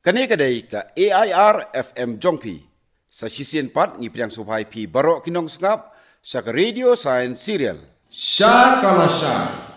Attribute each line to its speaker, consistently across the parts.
Speaker 1: Kani kadai ka AIR FM Jongpi. Sa sisien pat ngipiang supai pi barok kinong sengap sa ka Radio Science Serial. Shakalasha.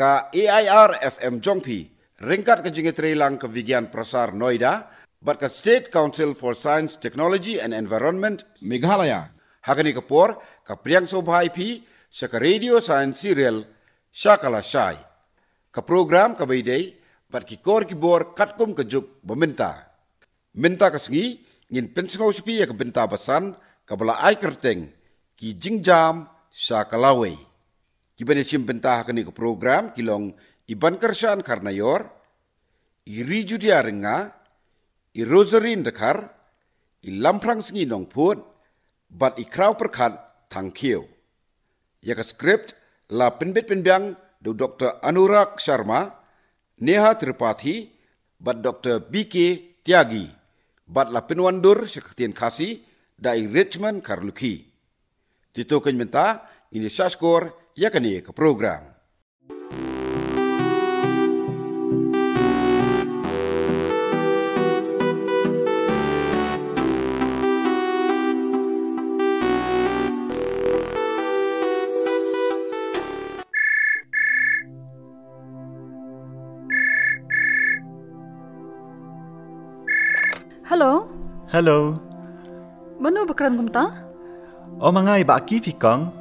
Speaker 1: Ka AIR FM Jongpi, ringkat ke jingetrelang ke Vigian Prasar Noida, bat ka State Council for Science, Technology and Environment, Meghalaya. Hakani kapor, ka priang sobhai pi, sa ka Radio Science Serial, Shakala Shai. Ka program ka baydey, bat ki kor kibor katkum ka juk beminta. Minta ka sengi, ngin pensengaw sipi ya ka benta basan, ka bala ay kerteng, ki jingjam, sa kalaway. Kibane simpentah kani ke program kilong iban kersaan karena yor, iri judia renga, i rosarin dekar, i lamprang sengi nong put, bat i krau perkat tang kieu. Ya ke skript la penbet penbiang do Dr. Anurag Sharma, Neha Tripathi, bat Dr. BK Tyagi, bat la penwandur seketian kasih dai Richmond Karluki. Ditoken menta ini saskor ya kani ke program.
Speaker 2: Hello.
Speaker 3: Hello.
Speaker 2: Manu bakaran kumta?
Speaker 3: O mga ibaki pikong.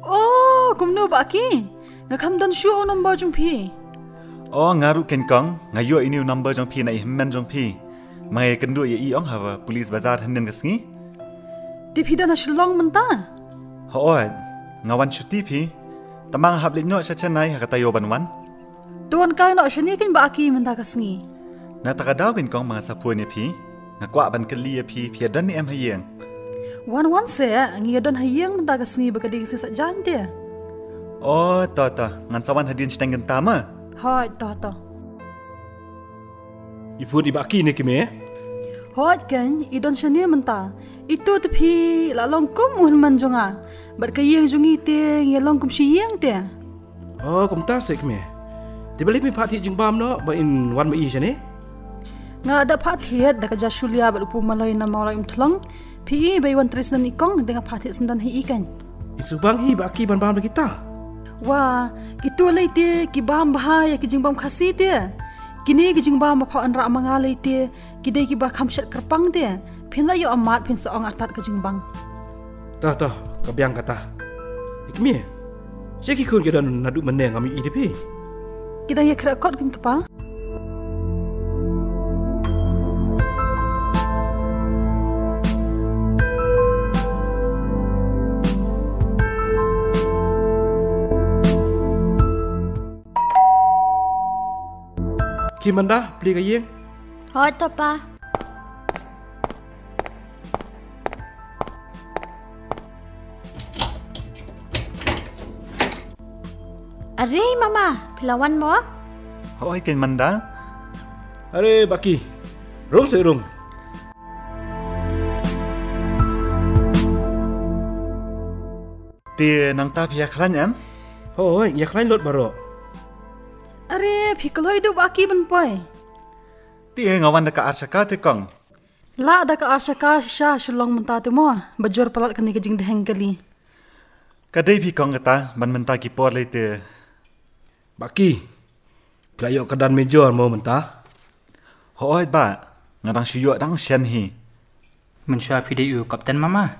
Speaker 2: Oh, kumno baki. Ngakamdan syu number jungpi.
Speaker 3: O ngaru kenkong, ngayo ini number jongpi na ihmen jongpi. Mga kendu ye iong hawa polis bazar henden kasngi.
Speaker 2: Tipida na shilong menta.
Speaker 3: Hood, ngawan syuti pi. Tamang hablik no sa chanay hakatayo banwan.
Speaker 2: Tuan kay no shanikin baki menta kasngi.
Speaker 3: Natakadaw kenkong mga sapu ni pi. Ngakwa ban kali pi piadan ni em hayeng.
Speaker 2: Wan se ngiyadon hayang menta kasngi bakadi si sa jan dia.
Speaker 3: Oh, tata, ngan sawan hadin stengen tama.
Speaker 2: Hoi, tata.
Speaker 4: Ibu di baki ni kime?
Speaker 2: Hoi kan idon shania menta. Itu tepi lalong kum un manjonga. Bat kayeng jungi te yalong kum siyang te.
Speaker 4: Oh, kum ta se kime. Di balik mi pati jingbam no ba in wan ma i shane?
Speaker 2: Nga ada pathiat da kaja shulia bat upu malay na mawla imtlang. Pi bay wan trisnan ikong dengan pathiat sendan hi ikan.
Speaker 4: Isubang hi baki ban-ban kita.
Speaker 2: Wah, gitu lay te kibam bahaya kijingbam khasi te. Kini kijingbam bapa anra mangalay te, kidai kiba kamshat kerpang te. Pina yo amat pin seong artat kijingbang.
Speaker 4: Tah, kabiang kata. Ikmi. Seki kun kedan nadu meneng kami i depi.
Speaker 2: Kita ya kerakot kin kepa.
Speaker 4: Kimanda, beli kayeng?
Speaker 5: Hoi topa. Are mama, pilawan mo?
Speaker 3: Hoy ken manda.
Speaker 4: Are baki. Rong se rong.
Speaker 3: Ti nang ta pia klan em.
Speaker 4: Hoi, ya klain lot baro.
Speaker 2: Are phikloi du baki ban poi.
Speaker 3: Ti ngawan deka arsaka te kong.
Speaker 2: La da ka arsaka sha shulong menta te mo. Bajor palat kani kijing deheng kali.
Speaker 3: Kadai pi kong kata ban menta ki por le te.
Speaker 4: Baki. Pelayo kedan major mau mentah.
Speaker 3: Hoi ba, ngadang syuyok dang shen hi.
Speaker 6: Mensyua PDU Kapten Mama.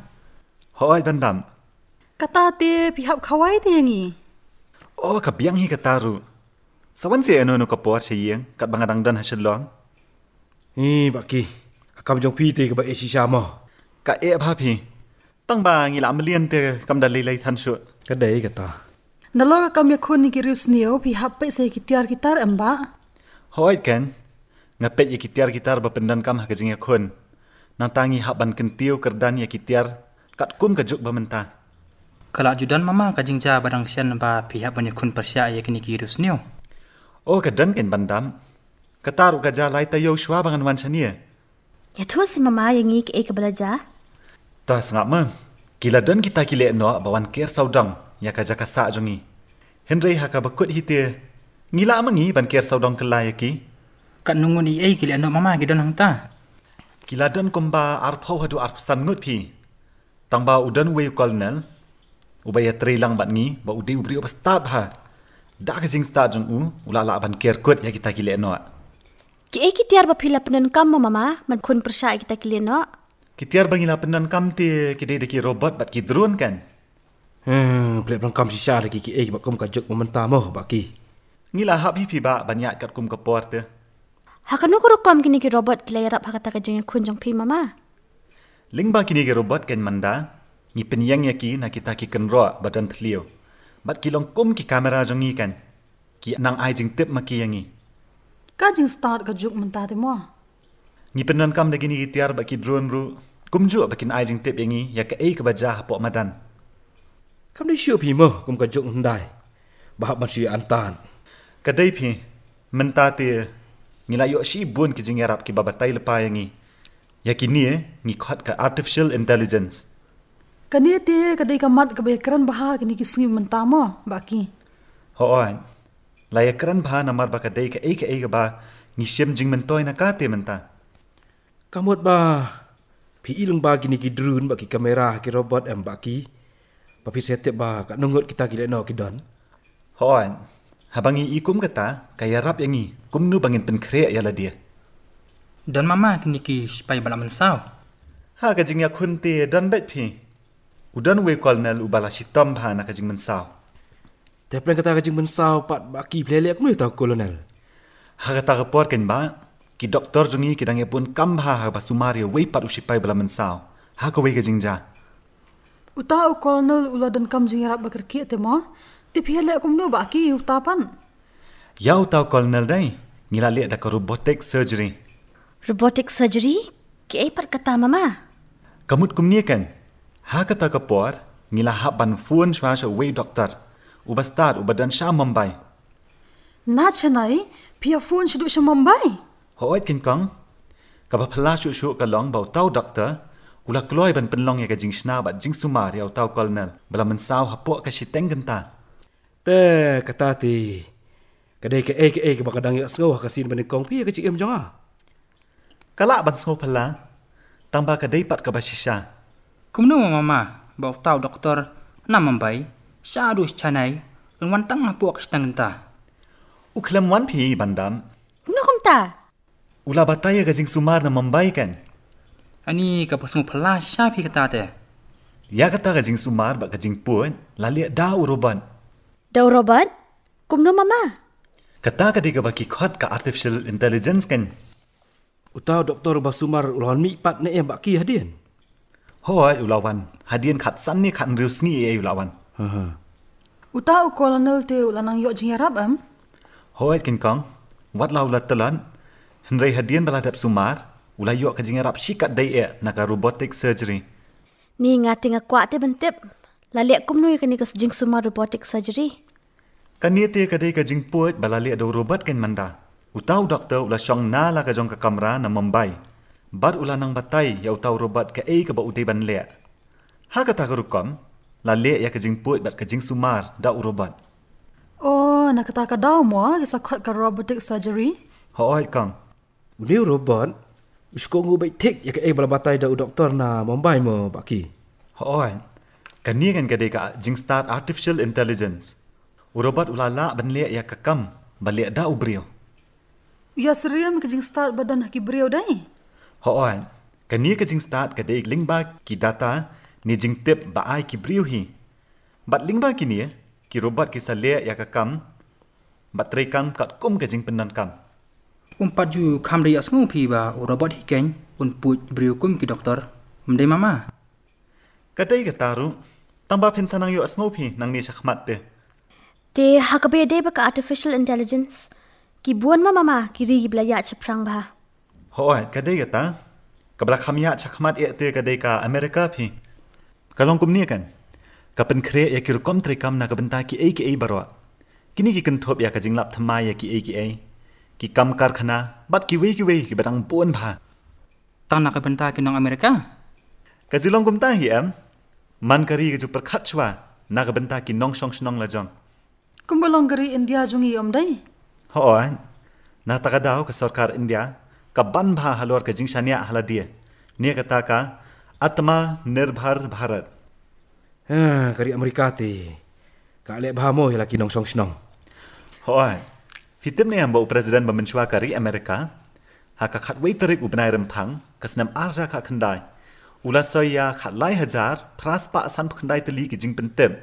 Speaker 3: Hoi bandam.
Speaker 2: Kata te pihak kawai te yangi.
Speaker 3: Oh, kabiang hi kataru. Sawan si ano no kapor siyeng kat bangadang dan hasilong.
Speaker 4: Baki. Akam jong pi te ke ba esi sama.
Speaker 3: Ka e bha phi. Tang ba ngila melian te kam dalilai than su.
Speaker 4: Kadai kata.
Speaker 2: Nalor kam ya khun ni kirius nio pi happe se kitiar kitar amba.
Speaker 3: Hoi kan. Ngapet ya kitiar kitar bapendan kam hakajing ya khun. Nang tangi haban kentiu kerdan ya kitiar kat kum kajuk bamenta.
Speaker 6: Kalau judan mama kajing ja barang sian ba pihak banyak kun persya ya kini kirus nio.
Speaker 3: Oh kedan kan bandam. Kataru kaja lai ta Yoshua bangan wan sania.
Speaker 5: Ya tu si mama yang ngik ke belajar.
Speaker 3: Tas ngap mem. Kila dan kita kile no bawan ker saudang ya kaja kasa jongi. Henry haka bakut hite. Ngila mangi ban ker saudang kelai ki.
Speaker 6: Kat nungun i kili anak mama gidan hang ta.
Speaker 3: Kila dan komba arpau hadu arpsan ngut pi. Tangba udan wei kolonel. Ubaya trilang bat ngi ba ude ubri ob start ha. Da kajing start jong ula la ban ker kut ya kita kile no.
Speaker 5: Ki kitiar ba pila penan kam mama man kun persya kita kili no.
Speaker 3: Kitiar bangila penan kam te kide deki robot bat ki drone kan.
Speaker 4: Pelak belangkam sisa lagi ki bakum kajuk mementah moh baki.
Speaker 3: Ngila hab hi ba banyak kat kum kapor te.
Speaker 5: Hakanu ko kam kini ki robot kila yarap hakata kajing kun jong pi mama.
Speaker 3: Ling ba kini ke robot kan manda. Ngi penyang ya ki na kita ki kenro badan tliu. Bat ki long kum ki kamera jongi kan. Ki nang ai jing tip maki yangi.
Speaker 2: Kajing start kajuk mentah te mo.
Speaker 3: Ngi penan kam dagi ni kitiar ba ki drone ru. Kum ju bakin ai jing tip yangi ya ke ke baja pok madan.
Speaker 4: Kam ni siu pi moh kum kajuk ndai. Bahap masih antan.
Speaker 3: Kadai pi menta te ngila yo si bun ki jing yarap ki babatai lepa yangi. Ya kini ngi khot ka artificial intelligence.
Speaker 2: Kani te kadai kamat kebekran bah kini kisngi mentah mo baki.
Speaker 3: Hoan. Laya keran bah namar ba kadai ka ba ngi sim jing mentoi na ka te menta.
Speaker 4: Kamut ba pi ilung ba gini ki drone baki kamera ki robot baki. Papi setiap ba kat nungut kita kile no ki don.
Speaker 3: Hoan. Habangi ikum kata kaya rap yangi kum nu bangin penkre ya la dia.
Speaker 6: Dan mama kini ki supaya balak mensau.
Speaker 3: Ha kajing ya kunte dan bet pi. Udan we kolonel ubala sitam bah na kajing mensau.
Speaker 4: Tapi plan kata kajing mensau pat baki pelele aku tahu kolonel.
Speaker 3: Ha kata report kan ba ki doktor jungi ki dang pun kam bah ba sumario we pat usipai bala mensau. Ha ko we kajing ja.
Speaker 2: Utau kolonel ula dan kam jing yarap bakar ki te mo. Ti phele kum no baki utapan.
Speaker 3: Ya utau kolonel dai ngila le da robotic surgery.
Speaker 5: Robotic surgery? Ki par kata mama.
Speaker 3: Kamut kum ni kan. Ha kata kapor ngila haban phone shwa we doktor. Ubastar ubadan sha Mumbai.
Speaker 2: Na chanai pia phone shidu sha Mumbai.
Speaker 3: Hoit kin kong. Kaba phala shu ka long bau tau doktor. Ula kloi ban penlong ya ka jing sna ba jing sumar ya utau kolonel. Bala mensau hapo ka siteng genta.
Speaker 4: Te kata ti. Kadai ke bakadang ya sngau kasin ban kong pi ka cik jong ah.
Speaker 3: Kala ban sngau phala. Tamba kadai pat ka basisha.
Speaker 6: Kumnu mama bau tau doktor na Mumbai. Syadus canai dan wantang puak stang ta.
Speaker 3: Uklam wan pi bandam.
Speaker 5: Kumnu kum ta.
Speaker 3: Ula bataya ka jing sumar na Mumbai kan.
Speaker 6: Ani ka pasmu phala sya pi kata te.
Speaker 3: Ya kata ka jing sumar ba ka jing puan lali da uruban.
Speaker 5: Dau robot? Kumnu mama.
Speaker 3: Kata ka di ka baki khot ka artificial intelligence kan.
Speaker 4: Utau doktor basumar ulawan mi pat ne baki hadian.
Speaker 3: Hoi ulawan hadian khat san ni khat rius ni ulawan.
Speaker 2: Utau kolonel te ulanang yo jing yarap
Speaker 3: Hoi kin kong wat lau la telan henrei hadian baladap sumar ula yo ka jing yarap sikat dai naka robotic surgery.
Speaker 5: Ni ngati ngakwa te bentip. Lali kumnu kini kas jing sumar robotic surgery.
Speaker 3: Kani te ka dai ka jing puat balali do robot kan manda. Utau doktor ula syong na la ka jong ka kamera na Mumbai. Bar ula nang batai ya utau robot ka ka ba utai ban le. Ha kata ka rukom la le ya ka jing puat bat ka jing sumar da robot.
Speaker 2: Oh, nak kata ka daw mo kisa khot ka robotic surgery.
Speaker 3: Hoi kong.
Speaker 4: Uni robot usko ngu bai tik ya ka balabatai da doktor na Mumbai mo baki.
Speaker 3: Hoi. Kani kan ka dai ka jing start artificial intelligence. Robot ula la ban le ya ka kam ba le da ubrio.
Speaker 2: Ya seriam ka jing start badan haki brio dai.
Speaker 3: Hoan, kani ka jing start ka dei lingba ki data ni jing tip ba ai ki brio hi. Bat lingba kini ki robot ki sale ya ka kam bat trei kam kat kum ka jing penan kam.
Speaker 6: Umpat ju kam ri asngu pi ba robot hi ken un put brio kum ki doktor. Mdai mama.
Speaker 3: Kadai kataru, tambah pensanang yo asngopi nang ni sakmat te.
Speaker 5: Te hakabede baka artificial intelligence. Ki buan mama kiri belaya ceprang bah.
Speaker 3: Hoat kadai kata, kabla khamya sakmat e te kadai ka Amerika pi. Kalong kum ni kan. Kapen kre ya ki rukom trikam na kabenta ki ai barwa. Kini ki kentop ya ka jinglap thamai ya ki ai. Ki kam karkhana, bat ki wei ki batang buan bah.
Speaker 6: Tang nak benta kinong Amerika.
Speaker 3: Kazilong kum ta hi am. Man kari ke ju perkhat chwa na kabenta ki nong song snong la jong.
Speaker 2: Kumbalong gari India jungi dai.
Speaker 3: Hoan. Na takadaw ka sarkar India ka ban bha halor ka jingshania haladia. Nia kata ka Atma Nirbhar Bharat.
Speaker 4: Kari Amerika te. Ka alek bahamo ya laki nong song snong.
Speaker 3: Hoan. Fitim ni ambau presiden memenchua kari Amerika. Haka khat wei terik ubnai rempang kasnam arja ka khandai. Ula soya khat lai hajar praspa asan khandai teli ki jing pentem.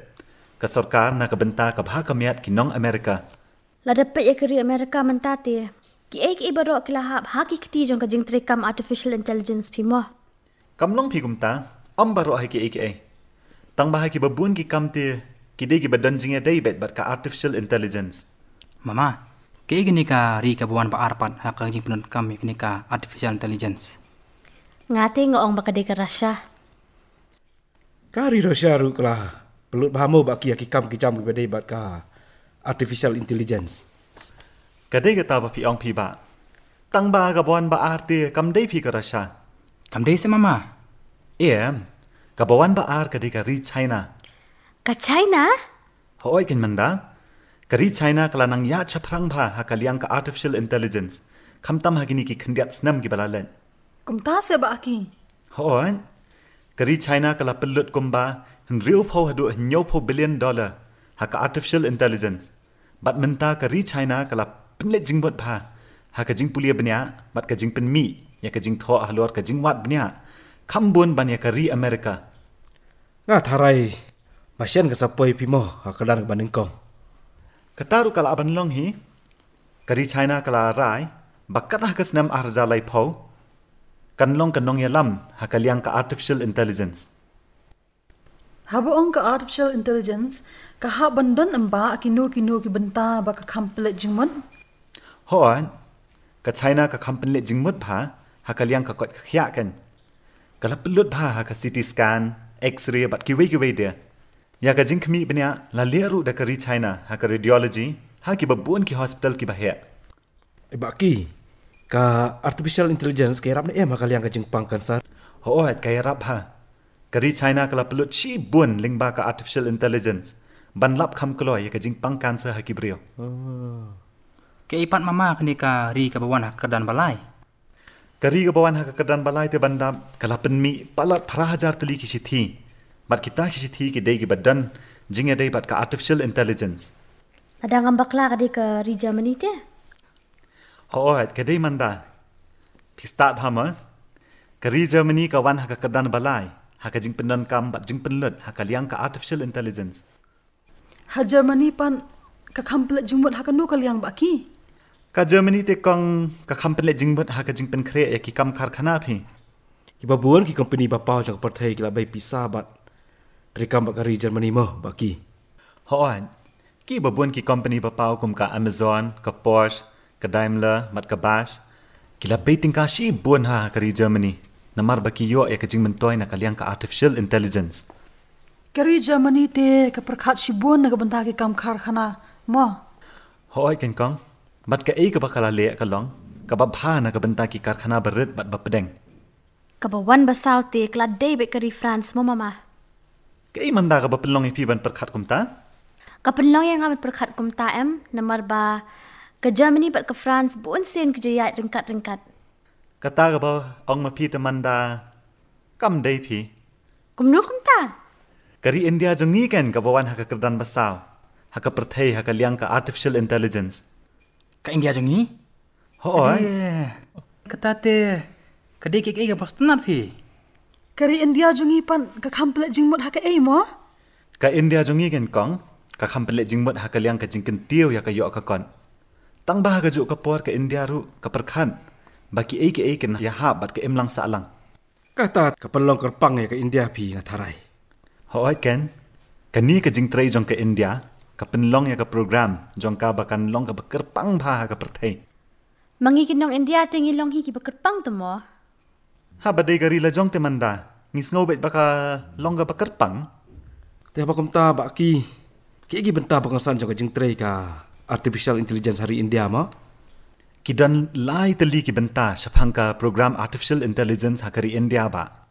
Speaker 3: Ka sarkar na ka benta ka bha kamiat ki nong Amerika.
Speaker 5: La dapat ya kari Amerika mentate. Ki ai barok kilahap haki kiti jong ka jing trekam artificial intelligence pi mo.
Speaker 3: Kamlong pi kumta am baro hai ki ai. Tang bah ki babun ki kamte ki de ki badan jing dai bet bat ka artificial intelligence.
Speaker 6: Mama, kaya gini ka ri ka buwan pa arpan haka jing penun kami gini ka artificial intelligence.
Speaker 5: Ngate ngoong baka de ka Russia.
Speaker 4: Kari Russia ru kelah. Pelut bahamo baki akikam kicam kibadai bat ka artificial intelligence.
Speaker 3: Kadai kata ba pi ong pi ba. Tang ba ka buan ba arte kam dai pi ka Russia.
Speaker 6: Kam dai se mama.
Speaker 3: Ka buan ba ar kadai ka ri China.
Speaker 5: Ka China?
Speaker 3: Hoi kin manda. Kari China kalanang ya chaprang ba hakaliang ka artificial intelligence. Kamtam hagini ki khandiat snam ki balalen.
Speaker 2: Kumta se ba aki.
Speaker 3: Hoan. Kari China kala pelut kumba riu po hadu $9 billion haka artificial intelligence. Bat menta kari China kala penlet jingbot ba haka jing pulia benya bat ka jing penmi ya ka jing tho ahlor ka jing wat benya. Kambun ban ya kari Amerika.
Speaker 4: Nga tharai masyan ka sapoi pimo hakadan ka banengkong.
Speaker 3: Kataru kala aban long hi. Kari China kala rai bakat haka snam arja lai po. Kanlong kanong yalam hakaliang ka artificial intelligence.
Speaker 2: Haboong ka artificial intelligence ka ha bandan amba kino ki benta ba ka kamplet jingmon.
Speaker 3: Hoan. Ka China ka kampenlet jingmut ba hakaliang ka kot khya kan. Kala pelut ba haka CT scan, X-ray bat ki wei dia. Ya ka jing kmi benya la leru da kari China haka radiology haki babun ki hospital ki bahya.
Speaker 4: Baki ka artificial intelligence kaya rap na makaliang ka jing pangkansar.
Speaker 3: Hoat kaya rap ha. Kari China kala pelut chi bun lingba ka artificial intelligence. Ban lap kham kloy ka jing pangkanser haki brio.
Speaker 6: Kaya ipat mama kini ka ri ka bawan haka dan balai.
Speaker 3: Kari ka bawan haka kedan balai te bandap kala penmi palat prahajar teli ki sithi. Bat kita ki sithi ki dei ki badan jing dei bat ka artificial intelligence.
Speaker 5: Ada ngambakla ka de ka ri Germany te.
Speaker 3: Hoat kadai manda. Pistat hama. Kari Germany ka wan haka kedan balai. Haka jing pendan kam bat jing penlut haka liang ka artificial intelligence.
Speaker 2: Ha Germany pan ka kamplet jingmot haka no kaliang ba aki.
Speaker 3: Ka Germany te kong ka kamplet jingbot haka jing pen kre ya ki kam karkhana phi.
Speaker 4: Ki babuan ki company bapau jang perthai ki labai pisa bat trikam bakari Germany mo baki.
Speaker 3: Hoan. Ki babuan ki company bapau kum ka Amazon, ka Porsche, ka Daimler, mat ka Bosch. Ki labai tingka shi buan ha kari Germany. Namar baki yo ya ka jing mentoy na kaliang ka artificial intelligence.
Speaker 2: Kari Germany te ka perkhat shibun na ka benta ki kam karkhana mo.
Speaker 3: Hoi ken kong. Bat ka ka bakala le ka long. Ka babha na ka benta ki karkhana berit bat bapedeng.
Speaker 5: Ka bawan basaw te kla de be kari France mo mama.
Speaker 3: Ka manda ka bapelong ipi ban perkhat kumta.
Speaker 5: Ka penlong yang amat perkhat kumta namar ba ka Germany bat ka France bun sen ke jaya ringkat.
Speaker 3: Kata ka ba ong mapi te manda kam dei pi.
Speaker 5: Kumnu kumta.
Speaker 3: Kari India jongi kan ka bawan haka kerdan basaw. Haka perthai haka liang ka artificial intelligence.
Speaker 6: Ka India jongi?
Speaker 3: Hoy.
Speaker 6: Kata te kadai kek ka pastenat pi.
Speaker 2: Kari India jungi pan ka kamplet jingmot haka mo.
Speaker 3: Ka India jongi kan kong ka kamplet jingmot haka liang ka jingken tiu ya ka yo ka kon. Tang bah ka ju ka por ka India ru ka perkhan. Baki kan ya ha bat ka imlang sa alang.
Speaker 4: Kata kapelong kerpang ya ke India pi nga tharai.
Speaker 3: Hoat kan, kani ke jing tray jong ke India, ka penlong ya ka program, jong ka bakan long ka bekerpang bah ka pertai.
Speaker 5: Mangi kinong India te ngilong hi ki bekerpang tu mo.
Speaker 3: Ha badai gari la jong te manda, ngis ngau bet baka long ka bekerpang.
Speaker 4: Teh bakom ta baki. Ki igi benta pengasan jong jing tray ka artificial intelligence hari India mo.
Speaker 3: Kidan lai teli ki benta syapang ka program artificial intelligence hakari India ba.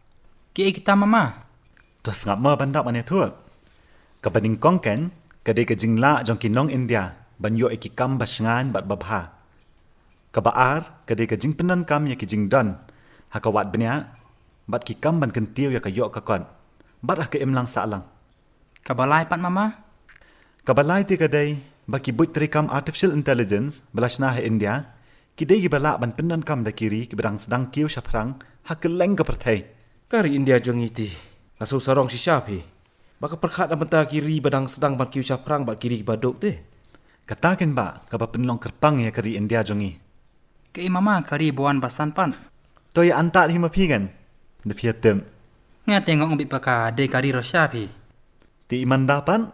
Speaker 6: Ki kita mama.
Speaker 3: Tos ngap ma banda mane tu. Kabaning kongken, kadai ke jing la jong kinong India, banyo iki kam basengan bat babha. Kabaar, kadai ke jing penan kam ya ki jing don, hakawat benya, bat ki kam ban kentiu ya ka yok ka kon. Bat ha ke emlang salang.
Speaker 6: Kabalai pat mama.
Speaker 3: Kabalai ti kadai, baki buit terikam artificial intelligence, belasna he India, kidai ki balak ban penan kam da kiri, ki berang sedang kiu syaprang, ha ke leng ka pertai.
Speaker 4: Kari India jong iti. Asau sarong si syapi. Baka perkhat na benta kiri badang sedang ban kiu syaprang bat kiri baduk te.
Speaker 3: Katakan ba, kaba penlong kerpang ya kari India jongi.
Speaker 6: Ki mama kari buan basan pan.
Speaker 3: Toy antat hima pigan, de fiatem.
Speaker 6: Nga tengok ubi paka de kari Russia pi.
Speaker 3: Ti iman dapan?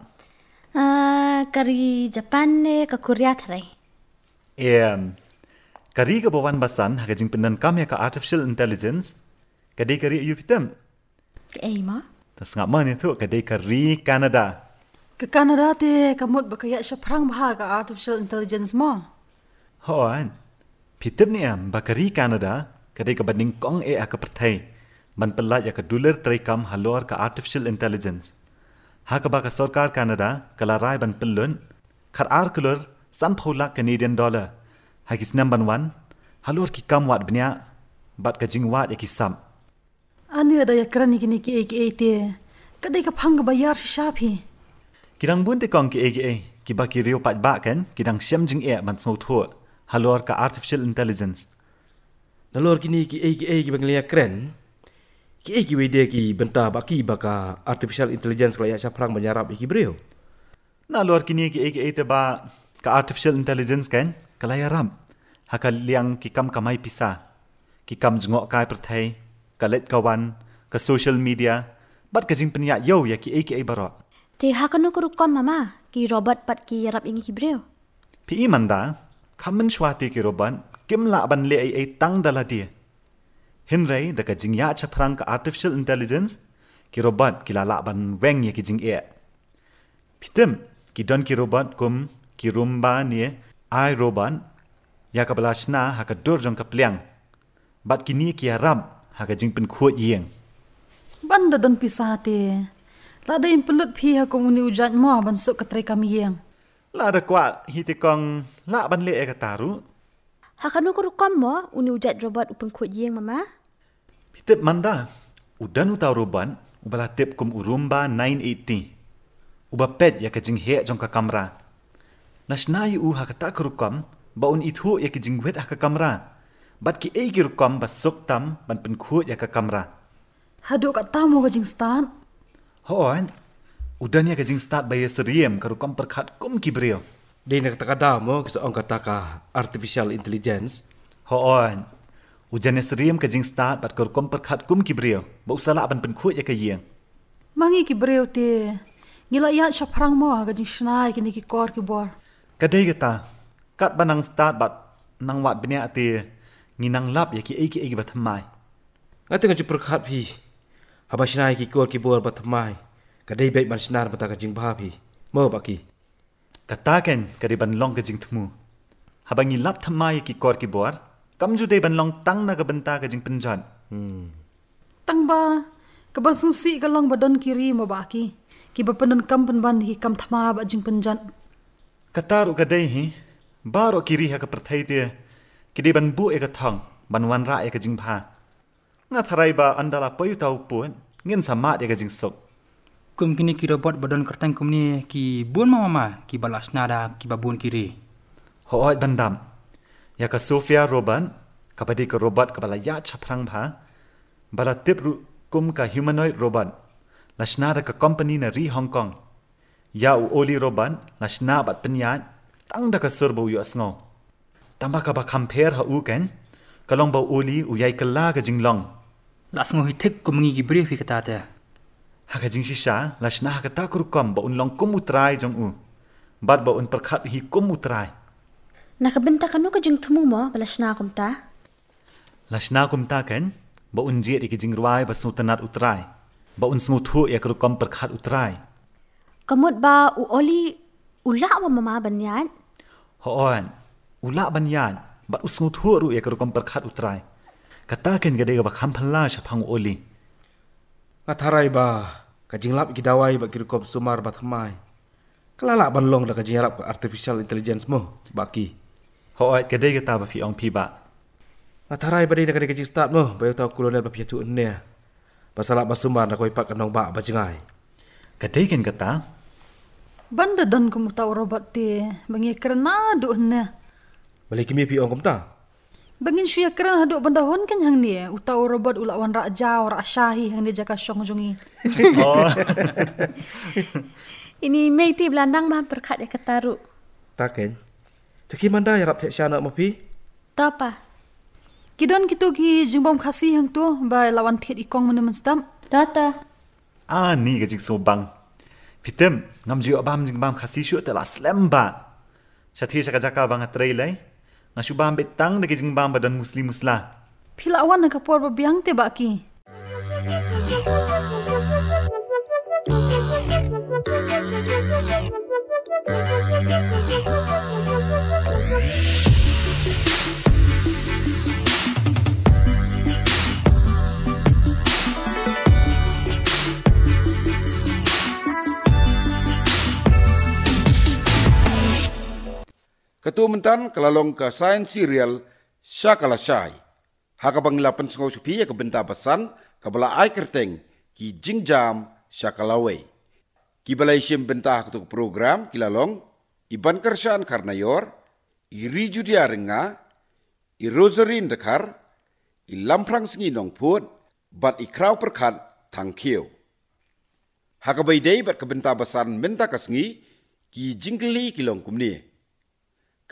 Speaker 5: Kari Japan ne ka Korea tharai.
Speaker 3: Kari ka bawan basan haka jing penan kam ya ka artificial intelligence, kadai kari ayu fitem.
Speaker 5: Ma?
Speaker 3: Tas ngap man itu kadai kari Canada.
Speaker 2: Ke Kanada te kamut bakaya syaprang bah ka artificial intelligence mo.
Speaker 3: Hoan. Fitem ni bakari Canada, kadai ka banding kong ka pertai. Ban pelat ya ka dolar terikam halor ka artificial intelligence. Haka baka sorkar Canada kalarai ban pelun, khar ar kulur san phulak Canadian dollar. Hagis namban wan, halor ki kam wat benya, bat ka jing wat ya ki sam.
Speaker 2: Ani ada ya kerani kini ki te. Kadai ka phang bayar si syapi.
Speaker 3: Kidang bun te kong ki ki baki rio pat ba kan, kidang syam jing ban snow thua, halor ka artificial intelligence.
Speaker 4: Nalor kini ki banglia keren. Ki wede ki benta baki baka artificial intelligence layak syaprang menyarap iki breu.
Speaker 3: Nalor kini ki te ba ka artificial intelligence kan, kalaya ram. Haka liang ki kam kamai pisa. Ki kam jngok kai perthai, kalet kawan, ka social media, bat ka jing penyak yo ya ki barok.
Speaker 5: Te hakanu kurukom mama ki robot pat ki yarap ingi ki breu.
Speaker 3: Pi manda, kamen swati ki roban, kim la ban le ai tang dala dia. Hinrei da ka jing ya chaprang ka artificial intelligence, ki robot ki la ban weng ya ki jing Pitem, ki don ki robot kum, ki rumba ni ai robot, ya ka balashna ha ka dur jong ka pliang. Bat kini ki ram ha ka jing pen khuat yeng.
Speaker 2: Banda don pisate. Lada yung pelut pi ha komuni ujan mo ban sok katray kami yang.
Speaker 3: La da kwa hiti kong la ban le ka taru.
Speaker 5: Hakanu kurukom mo uni ujat robot upun kuat yeng mama.
Speaker 3: Pitip manda, udan utau roban, ubala tip kum urumba 980. Uba pet ya ka jing he jong ka kamera. Nashna yu ha ka ta kurukom, ba un ithu ya ka jing wet ha ka kamera. Bat ki ei kirukom ba sok tam ban pen kuat ya ka kamera.
Speaker 2: Hadu kat tamu ka jing stan.
Speaker 3: Hoan, udan ya ka jing start ba ya seriem karukom perkhat kum ki breo.
Speaker 4: Di nak kata mo keseong kata ka artificial intelligence.
Speaker 3: Hoan, ujan ya seriem ka jing start bat karukom perkhat kum ki breo. Ba usala ban pen kuat ya ka yeng.
Speaker 2: Mangi ki breu te. Ngila ya syaprang mo ka jing shnai kini ki kor ki bor.
Speaker 3: Kadai kata, kat banang start bat nang wat benya te nginang lap ya ki ei bat mai.
Speaker 4: Ngati ngaju perkhat pi. Haba shnai ki kor ki bor bat mai. Kadai baik ban sinar bata ka jing bah pi. Mo baki.
Speaker 3: Katakan kadai ban long ka jing temu. Haba ngilap thamai ki kor ki bor, kam ju dei ban long tang na ka benta ka jing penjan.
Speaker 2: Tang ba, ka susi ka long badon kiri mo baki. Ki ba penan kam penban ki kam thama ba jing penjan.
Speaker 3: Kataru kadai hi, baro kiri ha ka perthai te, kidai ban bu e ka thang, ban wan ra e ka jing bha. Nga tharai ba andala payu tau pun, ngin samat e ka jing sok.
Speaker 6: Kum kini ki robot badon kertang kum ni ki bun mama ki balas nada ki babun kiri.
Speaker 3: Hoat bandam. Ya ka Sofia Roban, kapadi ka robot ka bala ya chaprang bha, bala tip kum ka humanoid robot. Lasnada ka company na ri Hong Kong. Ya u oli roban, lasna bat penyat, tang da ka surbo yu asngo. Tamba ka ba compare ha u ken, kalong ba oli u yai kala ka jinglong.
Speaker 6: Las ngo hitik kum ngi ki brief ki kata te.
Speaker 3: Haka jing shisha lashna haka ta kurukam ba un long kum utrai jong u. Bat ba un perkhat hi kum utrai.
Speaker 5: Nakabenta kanu ka jing tumu mo balas na akum ta?
Speaker 3: Lashna kum ta kan ba un jiet iki jing ruai ba sutanat utrai. Ba un smuthu ya kurukam perkhat utrai.
Speaker 5: Kamot ba uoli ula wa mama banyan?
Speaker 3: Hoon, ula banyan, bat usmuthu ru ya kurukam perkhat utrai. Katakan gade ga ba khampala syapang oli.
Speaker 4: Ngatarai ba kajing lap ikidawai ba kirukom sumar bathamai. Kelala banlong da kajing harap ke artificial intelligence mo baki.
Speaker 3: Hoot gade ga ta ba pi ong pi ba.
Speaker 4: Ngatarai ba di da kajing start mo bayo tau kolonel ba piatu enne. Basalap basumar da koi pak kanong ba bajengai.
Speaker 3: Katakan kata
Speaker 2: Banda dan kamu tahu robot te bangi kerana do ne.
Speaker 4: Balik kimi pi ong komta.
Speaker 2: Bangin suya kerana do banda hon kan hang ni utau robot ulawan raja ora syahi hang ni jaka syong jungi.
Speaker 3: Oh.
Speaker 5: Ini meiti belandang mah perkat ya ketaru.
Speaker 4: Taken. Taki manda ya rap tek syana mo pi.
Speaker 5: Tapa?
Speaker 2: Kidan kitu ki jingbam khasi hang tu ba lawan thiet ikong mun stam.
Speaker 5: Tata.
Speaker 3: Ni ga jing so bang. Pitem ngam jiu abam jing bam khasi shu tela slam ba. Syathi saka jaka bang atrai lai. Ngasu bam betang de jing bam badan muslim muslah.
Speaker 2: Pilawan nak kapor ba biang te baki.
Speaker 1: Ketua mentan kelalong ke sains serial Syakala Syai. Haka bangilapan sengau supi ya kebenta pesan kabela ai kerteng ki jingjam Syakalawe. Ki balai sim bentah ketuk program kilalong iban kersan karna yor, i riju dia renga, i rosarin dekar, i lamprang sengi nong put, bat i krau perkat tang kieu. Haka baidei bat kebenta pesan benta kesengi ki jingkeli kilong kumni.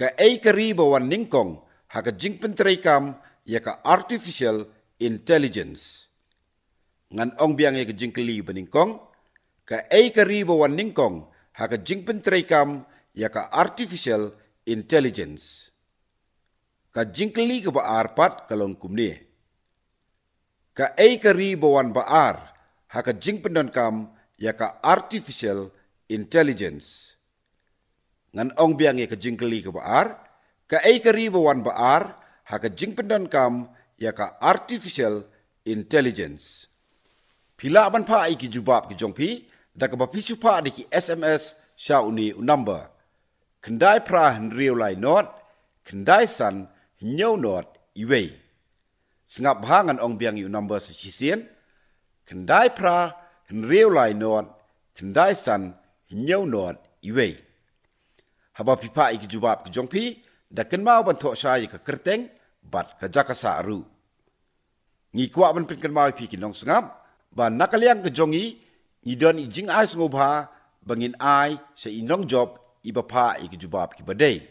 Speaker 1: Ka ei kari bawan ningkong haka jing penterekam ya ka artificial intelligence. Ngan ong biang ya ka jing keli beningkong, ka ei kari bawan ningkong haka jing penterekam ya ka artificial intelligence. Ka jing keli ka baar pat kalong kumni. Ka ei kari bawan baar haka jing pendonkam ya ka artificial intelligence. Ngan ong biang ya ka jingkeli ka baar, ka ei kari bawan baar, haka jing pendan kam ya ka artificial intelligence. Pila ban pa ai ki jubab ki jongpi, da ka bapisu pa di ki SMS sya uni number. Kendai pra henriu lai not, kendai san hinyau not iwei. Sengap hangan ong biang yu number sa sisien, kendai pra henriu lai not, kendai san hinyau not iwei. Haba pipa iki jubab ke jongpi, da kenmau ban tok syai ke kerteng, bat ke jaka sa'aru. Ngi kuak ban pen kenmau pi kinong sengap, ban nakaliang ke jongi, ngi don i jing ai sengubha, bangin ai sa inong job, i bapa iki jubab ki badai.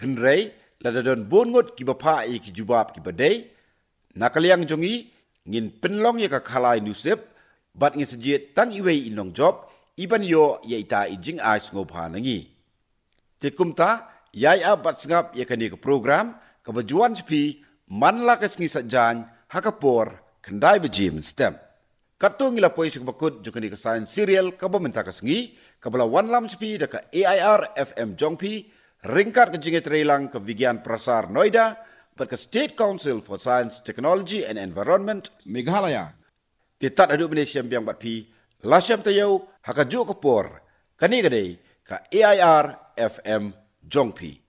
Speaker 1: Henrei, lada don bongot ki bapa iki jubab ki badai, nakaliang jongi, ngin penlong ya ka kalai nusip, bat ngin sejiet tang iwei inong job, iban yo ya ita i jing ai sengubha nangi. Tikumta, yai abat sengap ya kani ke program, kebajuan sepi, manla kesengi satjan, hakapor, kendai bejim stem. Katung ila poi sekebakut jukani ke sains serial kabamenta kesengi, kabala wan lam sepi deka AIR FM Jongpi, ringkat ke jinget relang ke Vigian Prasar Noida, berke State Council for Science, Technology and Environment, Meghalaya. Titat aduk Malaysia biang bat pi, lasyam tayau, hakajuk kapor, kani gadai, ka AIR FM Jongpi.